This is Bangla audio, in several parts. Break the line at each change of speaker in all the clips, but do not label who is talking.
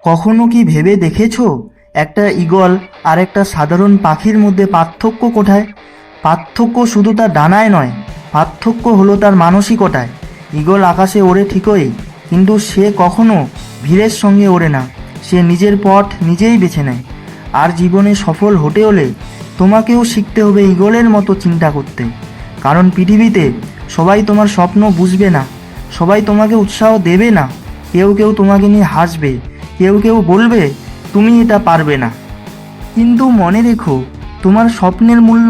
কখনো কি ভেবে দেখেছো একটা ঈগল আর একটা সাধারণ পাখির মধ্যে পার্থক্য কোথায়? পার্থক্য শুধু তার ডানায় নয়, পার্থক্য হলো তার মানসিকতায়। ঈগল আকাশে ওড়ে ঠিকই, কিন্তু সে কখনো ভিড়ের সঙ্গে ওড়ে না। সে নিজের পথ নিজেই বেছে নেয়। আর জীবনে সফল হতে হলে তোমাকেও শিখতে হবে ঈগলের মতো চিন্তা করতে। কারণ পৃথিবীতে সবাই তোমার স্বপ্ন বুঝবে না, সবাই তোমাকে উৎসাহ দেবে না। কেউ কেউ তোমাকে নিয়ে হাসবে, কেউ কেউ বলবে তুমি এটা পারবে না। কিন্তু মনে রেখো, তোমার স্বপ্নের মূল্য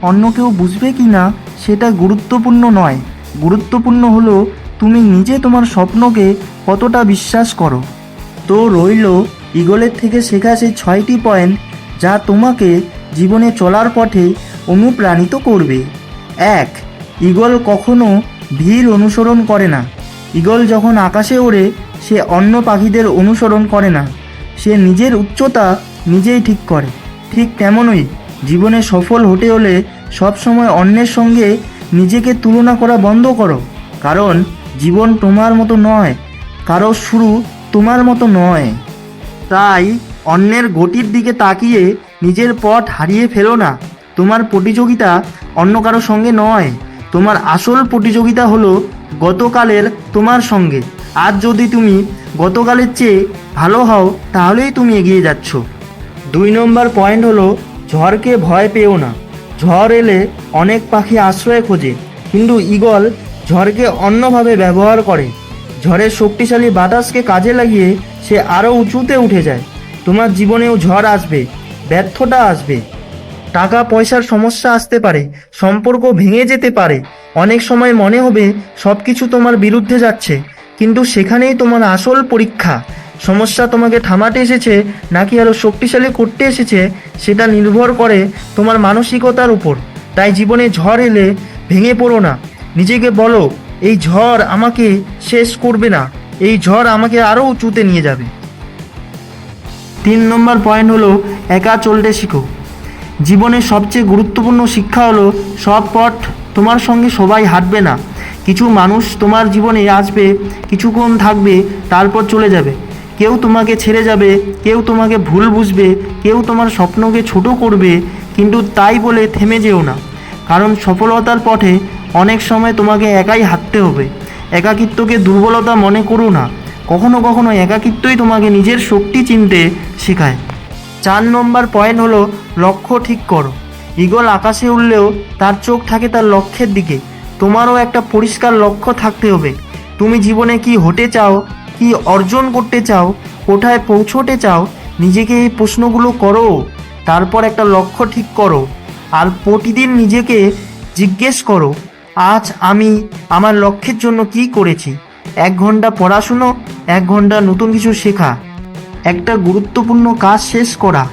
অন্য কেউ বুঝবে কি না সেটা গুরুত্বপূর্ণ নয়। গুরুত্বপূর্ণ হলো তুমি নিজে তোমার স্বপ্নকে কতটা বিশ্বাস করো। তো রইল ঈগলের থেকে শেখা সেই 6টি পয়েন্ট, যা তোমাকে জীবনে চলার পথে অনুপ্রাণিত করবে। 1. ঈগল কখনো ভিড় অনুসরণ করে না। ঈগল যখন আকাশে ওড়ে সে অন্য পাখিদের অনুসরণ করে না, সে নিজের উচ্চতা নিজেই ঠিক করে। ঠিক তেমনই জীবনে সফল হতে হলে সবসময় অন্যের সঙ্গে নিজেকে তুলনা করা বন্ধ করো। কারণ জীবন তোমার মতো নয়, কারো শুরু তোমার মতো নয়। তাই অন্যের গতির দিকে তাকিয়ে নিজের পথ হারিয়ে ফেলো না। তোমার প্রতিযোগিতা অন্য কারো সঙ্গে নয়, তোমার আসল প্রতিযোগিতা হলো গতকালের তোমার সঙ্গে। আজ যদি তুমি গতকালের চেয়ে ভালো হও তাহলেই তুমি এগিয়ে যাচ্ছ। 2 নম্বর পয়েন্ট হলো ঝড়কে ভয় পেও না। ঝড় এলে অনেক পাখি আশ্রয় খোঁজে, কিন্তু ঈগল ঝড়কে অন্যভাবে ব্যবহার করে। ঝড়ের শক্তিশালী বাতাসকে কাজে লাগিয়ে সে আরও উঁচুতে উঠে যায়। তোমার জীবনেও ঝড় আসবে, ব্যর্থতা আসবে, টাকা পয়সার সমস্যা আসতে পারে, সম্পর্ক ভেঙে যেতে পারে। অনেক সময় মনে হবে সব কিছু তোমার বিরুদ্ধে যাচ্ছে, কিন্তু সেখানেই তোমার আসল পরীক্ষা। সমস্যা তোমাকে থামাতে এসেছে নাকি আরও শক্তিশালী করতে এসেছে সেটা নির্ভর করে তোমার মানসিকতার উপর। তাই জীবনে ঝড় এলে ভেঙে পড়ো না, নিজেকে বলো এই ঝড় আমাকে শেষ করবে না, এই ঝড় আমাকে আরও উঁচুতে নিয়ে যাবে। 3 নম্বর পয়েন্ট হলো একা চলতে শিখো। জীবনের সবচেয়ে গুরুত্বপূর্ণ শিক্ষা হলো সব পথ তোমার সঙ্গে সবাই হাঁটবে না। কিছু মানুষ তোমার জীবনে আসবে, কিছুক্ষণ থাকবে, তারপর চলে যাবে। কেউ তোমাকে ছেড়ে যাবে, কেউ তোমাকে ভুল বুঝবে, কেউ তোমার স্বপ্নকে ছোট করবে। কিন্তু তাই বলে থেমে যেও না, কারণ সফলতার পথে অনেক সময় তোমাকে একাই হাঁটতে হবে। একাকিত্বকে দুর্বলতা মনে করো না, কখনো কখনো একাকিত্বই তোমাকে নিজের শক্তি চিনতে শেখায়। 4 নম্বর পয়েন্ট হলো লক্ষ্য ঠিক করো। ঈগল আকাশে উড়লেও তার চোখ থাকে তার লক্ষ্যের দিকে। তোমারও একটা পরিষ্কার লক্ষ্য থাকতে হবে। তুমি জীবনে কি হতে চাও, কি অর্জন করতে চাও, কোথায় পৌঁছতে চাও, নিজেকে এই প্রশ্নগুলো করো। তারপর একটা লক্ষ্য ঠিক করো, আর প্রতিদিন নিজেকে জিজ্ঞেস করো আজ আমি আমার লক্ষ্যের জন্য কি করেছি। 1 ঘন্টা পড়াশুনো, 1 ঘন্টা নতুন কিছু শেখা, একটা গুরুত্বপূর্ণ কাজ শেষ করা,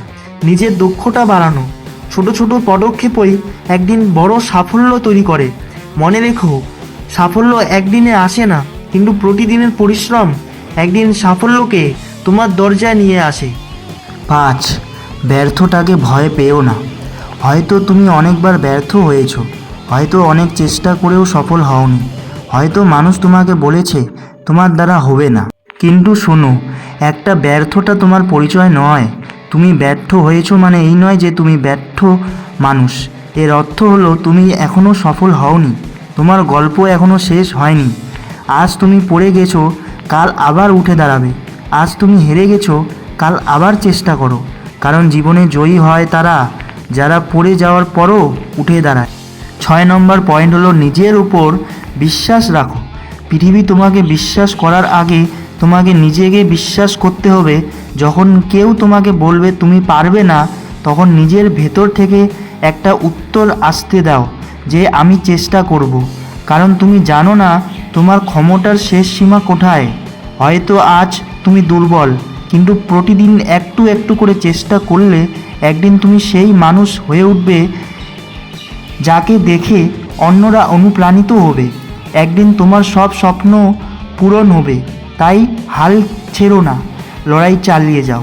নিজের দক্ষতা বাড়ানো। ছোট ছোট পদক্ষেপই একদিন বড় সাফল্য তৈরি করে। মনে রেখো, সাফল্য একদিনে আসে না, কিন্তু প্রতিদিনের পরিশ্রম একদিন সাফল্যকে তোমার দরজায় নিয়ে আসে। 5. ব্যর্থতাকে ভয় পেও না। হয়তো তুমি অনেকবার ব্যর্থ হয়েছো, হয়তো অনেক চেষ্টা করেও সফল হওনি, হয়তো মানুষ তোমাকে বলেছে তোমার দ্বারা হবে না। কিন্তু শোনো, একটা ব্যর্থতা তোমার পরিচয় নয়। তুমি ব্যর্থ হয়েছো মানে এই নয় যে তুমি ব্যর্থ মানুষ। এর অর্থ হলো তুমি এখনও সফল হওনি, তোমার গল্প এখনও শেষ হয়নি। আজ তুমি পড়ে গেছো, কাল আবার উঠে দাঁড়াবে। আজ তুমি হেরে গেছো, কাল আবার চেষ্টা করো। কারণ জীবনে জয়ী হয় তারা যারা পড়ে যাওয়ার পরও উঠে দাঁড়ায়। 6 নম্বর পয়েন্ট হলো নিজের উপর বিশ্বাস রাখো। পৃথিবী তোমাকে বিশ্বাস করার আগে তোমাকে নিজেকে বিশ্বাস করতে হবে। যখন কেউ তোমাকে বলবে তুমি পারবে না, তখন নিজের ভেতর থেকে একটা উত্তর আসতে দাও যে আমি চেষ্টা করব। কারণ তুমি জানো না তোমার ক্ষমতার শেষ সীমা কোথায়। হয়তো আজ তুমি দুর্বল, কিন্তু প্রতিদিন একটু একটু করে চেষ্টা করলে একদিন তুমি সেই মানুষ হয়ে উঠবে যাকে দেখে অন্যরা অনুপ্রাণিত হবে। একদিন তোমার সব স্বপ্ন পূরণ হবে। তাই হাল ছেড়ো না, লড়াই চালিয়ে যাও।